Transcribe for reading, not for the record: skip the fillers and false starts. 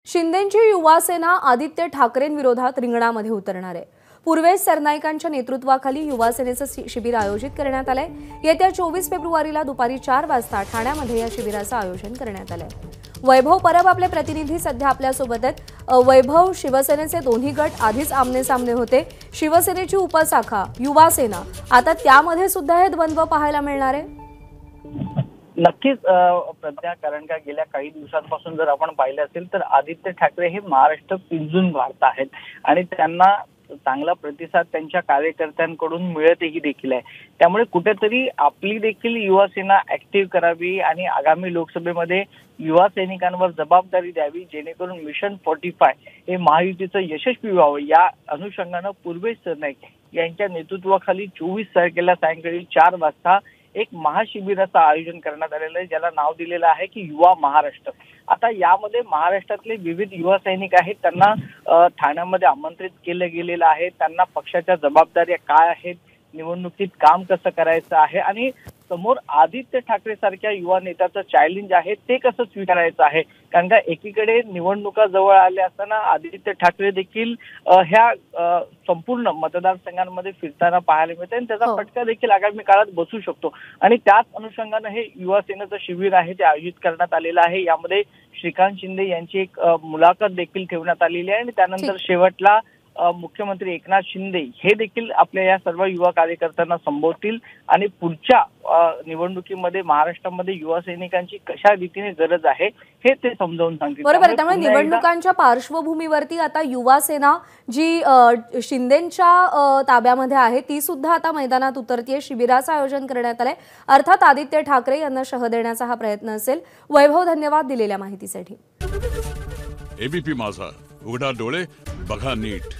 शिंदेची युवा सेना आदित्य ठाकरेंविरोधात रिंगणामध्ये उतरणार आहे। पूर्वेश सरनाईकांच्या नेतृत्वाखाली युवा सेनेचं शिबिर आयोजित करण्यात आलंय। येत्या 24 फेब्रुवारीला दुपारी 4 वाजता ठाण्यामध्ये या शिबिराचं आयोजन करण्यात आलंय। वैभव परब आपले प्रतिनिधी सध्या आपल्या सोबत आहेत। वैभव, शिवसेनेचे दोन्ही गट आधीच आमने-सामने होते। शिवसेनेची उपशाखा युवा सेना, आता त्यामध्ये सुद्धा हे द्वंद्व पाहायला मिळणार आहे। नक्कीच प्रज्ञा, कारण का गेल्या काही दिवसांपासून जर आपण पाहिलं असेल तर आदित्य ठाकरे हे महाराष्ट्र पिंजून वाढत आहेत आणि त्यांना चांगला प्रतिसाद त्यांच्या कार्यकर्त्यांकडून मिळतही देखील आहे। त्यामुळे कुठेतरी आपली देखील युवा सेना ऍक्टिव्ह करावी आणि आगामी लोकसभेमध्ये युवा सैनिकांवर जबाबदारी द्यावी, जेणेकरून मिशन 45 हे महायुतीचं यशस्वी व्हावं। या अनुषंगानं पूर्वेश सरनाईक यांच्या नेतृत्वाखाली 24 तारखेला सायंकाळी 4 वाजता एक महाशिबिराचं आयोजन करण्यात आलेलं आहे, ज्याला नाव दिलेलं आहे की युवा महाराष्ट्र। आता यामध्ये महाराष्ट्रातले विविध युवा सैनिक आहेत, त्यांना ठाण्यामध्ये आमंत्रित केलं गेलेलं आहे। त्यांना पक्षाच्या जबाबदाऱ्या काय आहेत, निवडणुकीत काम कसं करायचं आहे आणि समोर आदित्य ठाकरे सारख्या युवा नेत्याचं चॅलेंज आहे ते कसं स्वीकारायचं आहे। कारण का एकीकडे निवडणुका जवळ आल्या असताना आदित्य ठाकरे देखील ह्या संपूर्ण मतदारसंघांमध्ये फिरताना पाहायला मिळते आणि त्याचा फटका देखील आगामी काळात बसू शकतो। आणि त्याच अनुषंगानं हे युवा सेनेचं शिबिर आहे ते आयोजित करण्यात आलेलं आहे। यामध्ये श्रीकांत शिंदे यांची एक मुलाखत देखील ठेवण्यात आलेली आहे आणि त्यानंतर शेवटला मुख्यमंत्री एकनाथ शिंदे हे देखील आपल्या या सर्व युवा कार्यकर्त्यांना संबोधतील आणि पुढच्या निवडणुकीमध्ये महाराष्ट्रामध्ये युवा सैनिकांची कशा रीतीने गरज आहे हे ते समजावून सांगतील। बरोबर, त्यामुळे निवडणुकांच्या पार्श्वभूमीवरती आता युवा सेना जी शिंदेच्या ताब्यामध्ये आहे ती सुद्धा आता मैदानात उतरतीये। शिबिराचं आयोजन करण्यात आलंय। अर्थात आदित्य ठाकरे यांना शह देण्याचा हा प्रयत्न असेल। वैभव, धन्यवाद दिलेल्या माहितीसाठी। एबीपी माझा, उघडा डोळे बघा नीट।